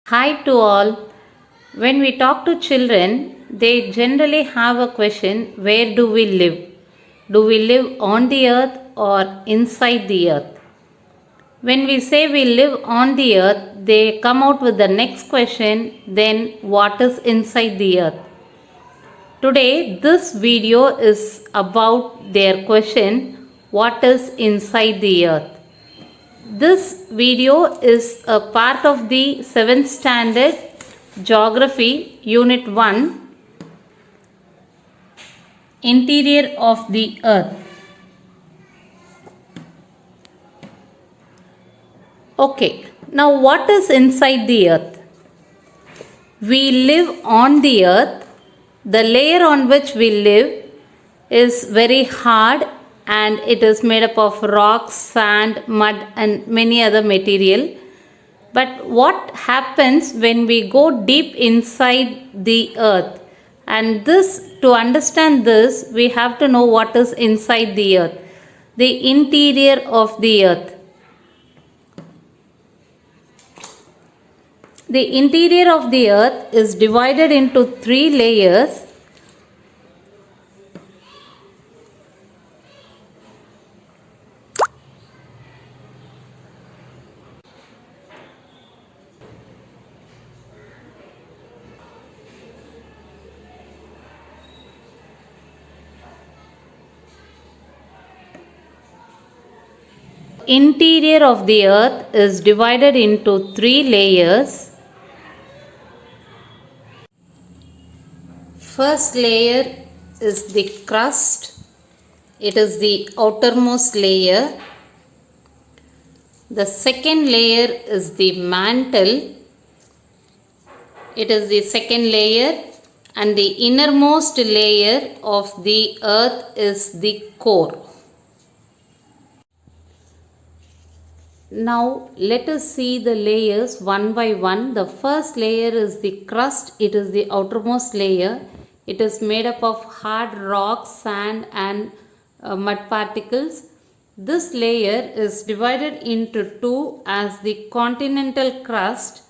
Hi to all. When we talk to children, they generally have a question, where do we live? Do we live on the earth or inside the earth? When we say we live on the earth, they come out with the next question, then what is inside the earth? Today, this video is about their question, what is inside the earth? This video is a part of the 7th standard Geography Unit 1, Interior of the Earth. Okay, now what is inside the earth? We live on the earth. The layer on which we live is very hard and it is made up of rocks, sand, mud and many other material. But what happens when we go deep inside the earth? And to understand this, we have to know what is inside the earth. The interior of the earth. The interior of the earth is divided into 3 layers. Interior of the earth is divided into 3 layers. First layer is the crust. It is the outermost layer. The second layer is the mantle. It is the second layer. And the innermost layer of the earth is the core. Now let us see the layers one by one. The first layer is the crust. It is the outermost layer. It is made up of hard rocks, sand and mud particles. This layer is divided into 2 as the continental crust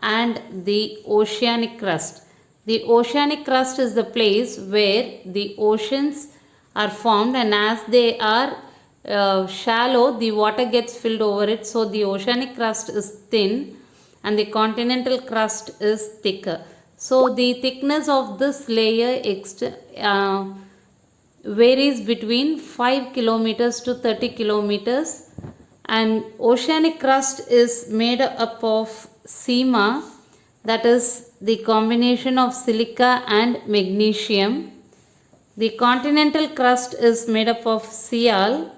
and the oceanic crust. The oceanic crust is the place where the oceans are formed, and as they are shallow, the water gets filled over it, so the oceanic crust is thin and the continental crust is thicker. So the thickness of this layer varies between 5 kilometers to 30 kilometers, and oceanic crust is made up of sema, that is the combination of silica and magnesium. The continental crust is made up of sial,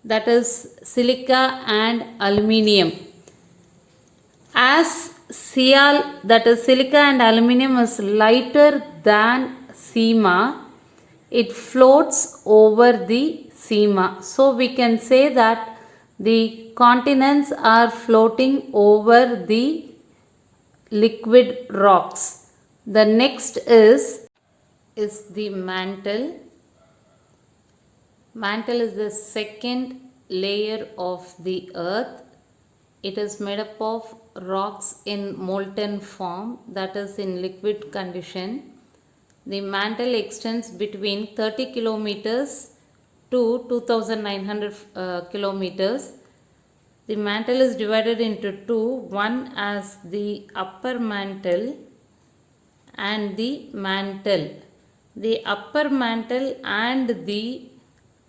that is silica and aluminium. As sial, that is silica and aluminium, is lighter than sema, it floats over the sema. So we can say that the continents are floating over the liquid rocks. The next is the mantle. Mantle is the second layer of the earth. It is made up of rocks in molten form, that is in liquid condition. The mantle extends between 30 kilometers to 2900 kilometers. The mantle is divided into 2, one as the upper mantle and the mantle. The upper mantle and the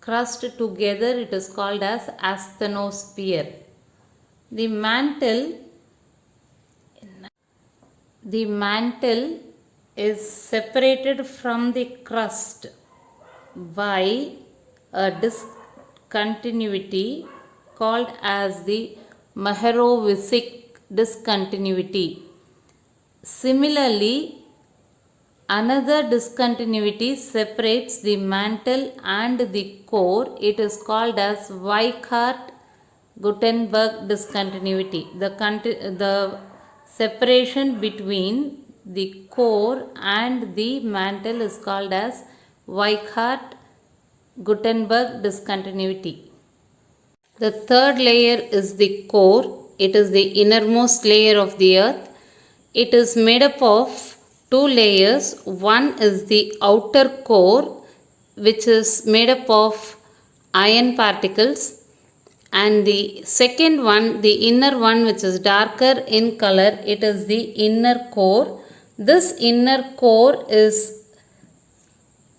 crust together, it is called as asthenosphere. The mantle is separated from the crust by a discontinuity called as the Mehrovic discontinuity. Similarly, another discontinuity separates the mantle and the core. It is called as Weichert-Gutenberg discontinuity. The separation between the core and the mantle is called as Weichert-Gutenberg discontinuity. The third layer is the core. It is the innermost layer of the earth. It is made up of two layers. One is the outer core, which is made up of iron particles, and the second one, the inner one, which is darker in color, it is the inner core. This inner core is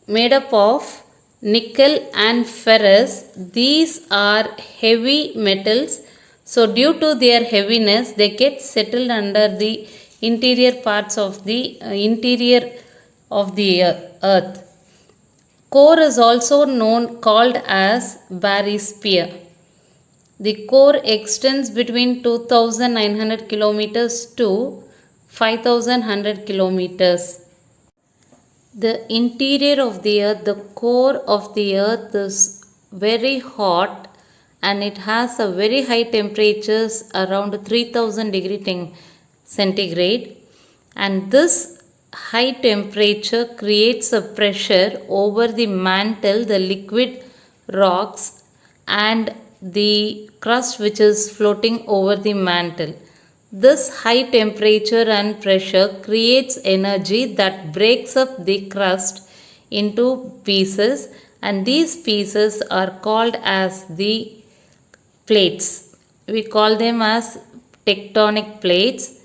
made up of nickel and ferrous. These are heavy metals. So due to their heaviness, they get settled under the interior parts of the interior of the earth. Core is also called as barysphere. The core extends between 2900 kilometers to 5100 kilometers. The interior of the earth, the core of the earth is very hot and it has a very high temperatures around 3000 degree centigrade, and this high temperature creates a pressure over the mantle, the liquid rocks and the crust which is floating over the mantle. This high temperature and pressure creates energy that breaks up the crust into pieces, and these pieces are called as the plates. We call them as tectonic plates.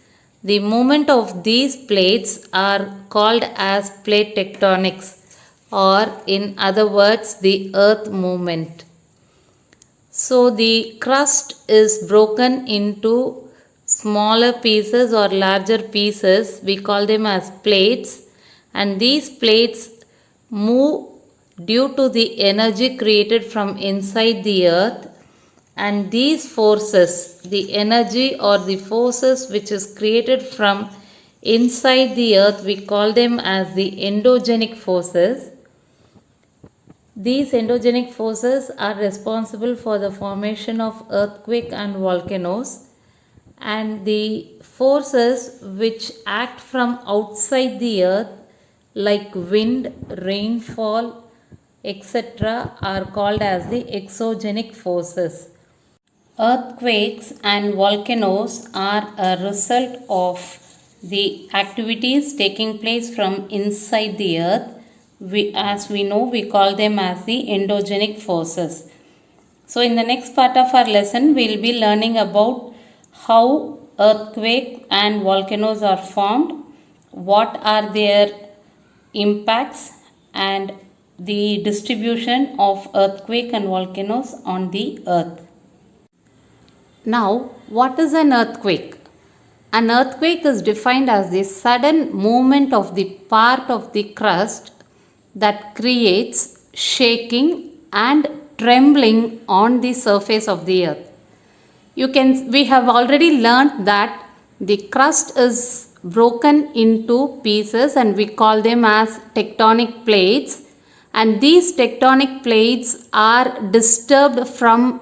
The movement of these plates are called as plate tectonics, or in other words, the earth movement. So the crust is broken into smaller pieces or larger pieces. We call them as plates, and these plates move due to the energy created from inside the earth, and these forces, the energy or the forces which is created from inside the earth, we call them as the endogenic forces. These endogenic forces are responsible for the formation of earthquake and volcanoes, and the forces which act from outside the earth like wind, rainfall, etc. are called as the exogenic forces. Earthquakes and volcanoes are a result of the activities taking place from inside the earth. As we know, we call them as the endogenic forces. So in the next part of our lesson, we will be learning about how earthquake and volcanoes are formed, what are their impacts, and the distribution of earthquake and volcanoes on the earth. Now, what is an earthquake? An earthquake is defined as the sudden movement of the part of the crust that creates shaking and trembling on the surface of the earth. We have already learnt that the crust is broken into pieces and we call them as tectonic plates, and these tectonic plates are disturbed from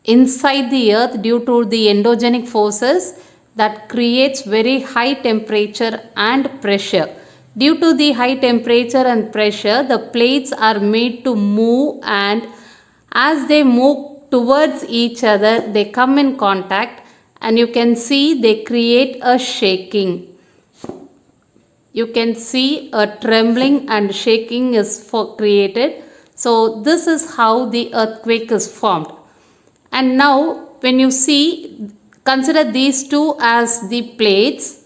inside the earth due to the endogenic forces that creates very high temperature and pressure. Due to the high temperature and pressure, the plates are made to move, and as they move towards each other, they come in contact, and you can see they create a shaking. You can see a trembling and shaking is created. So this is how the earthquake is formed. And now when you see, consider these two as the plates.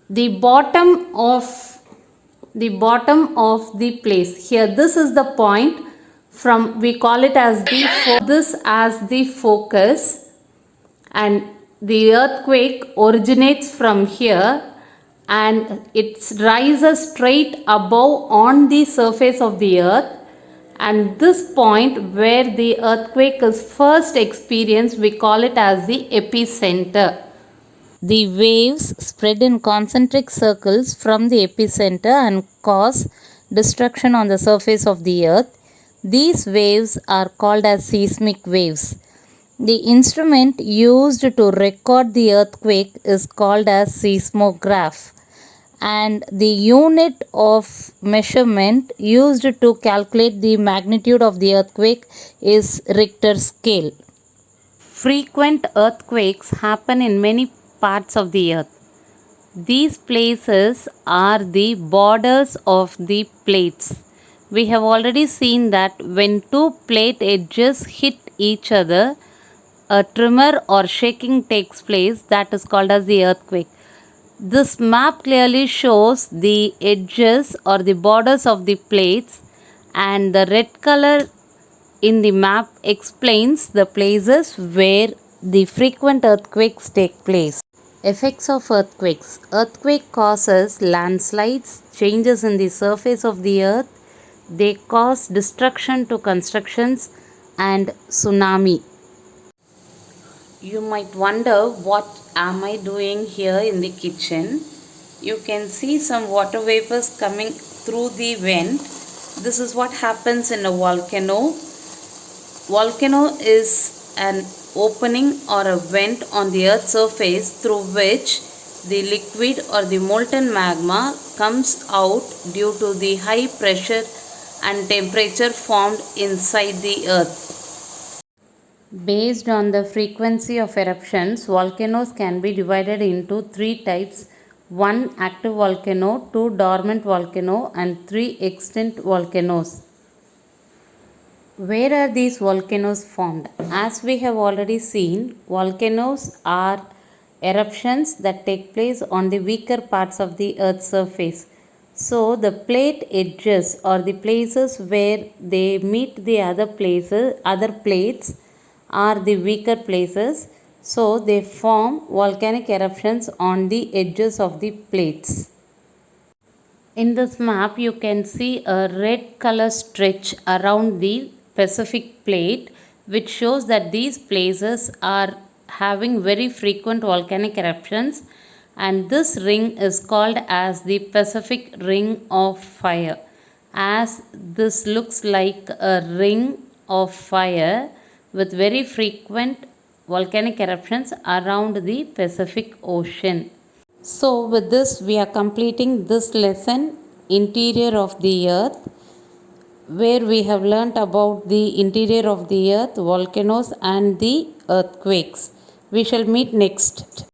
The bottom of the place here, this is the point from, we call it as the focus, and the earthquake originates from here and it rises straight above on the surface of the earth, and this point where the earthquake is first experienced, we call it as the epicenter. The waves spread in concentric circles from the epicenter and cause destruction on the surface of the earth. These waves are called as seismic waves. The instrument used to record the earthquake is called as seismograph, and the unit of measurement used to calculate the magnitude of the earthquake is Richter scale. Frequent earthquakes happen in many parts of the earth. These places are the borders of the plates. We have already seen that when two plate edges hit each other, a tremor or shaking takes place, that is called as the earthquake. This map clearly shows the edges or the borders of the plates, and the red color in the map explains the places where the frequent earthquakes take place. Effects of earthquakes. Earthquake causes landslides, changes in the surface of the earth. They cause destruction to constructions and tsunami. You might wonder, what am I doing here in the kitchen? You can see some water vapors coming through the vent. This is what happens in a volcano. Volcano is an opening or a vent on the earth's surface through which the liquid or the molten magma comes out due to the high pressure and temperature formed inside the earth. Based on the frequency of eruptions, volcanoes can be divided into three types: one active volcano, two dormant volcano, and three extinct volcanoes. Where are these volcanoes formed? As we have already seen, volcanoes are eruptions that take place on the weaker parts of the earth's surface. So the plate edges or the places where they meet the other plates are the weaker places. So they form volcanic eruptions on the edges of the plates. In this map, you can see a red color stretch around the Pacific plate, which shows that these places are having very frequent volcanic eruptions, and this ring is called as the Pacific Ring of Fire. As this looks like a ring of fire with very frequent volcanic eruptions around the Pacific Ocean. So, with this, we are completing this lesson, Interior of the Earth, where we have learnt about the interior of the earth, volcanoes, and the earthquakes. We shall meet next.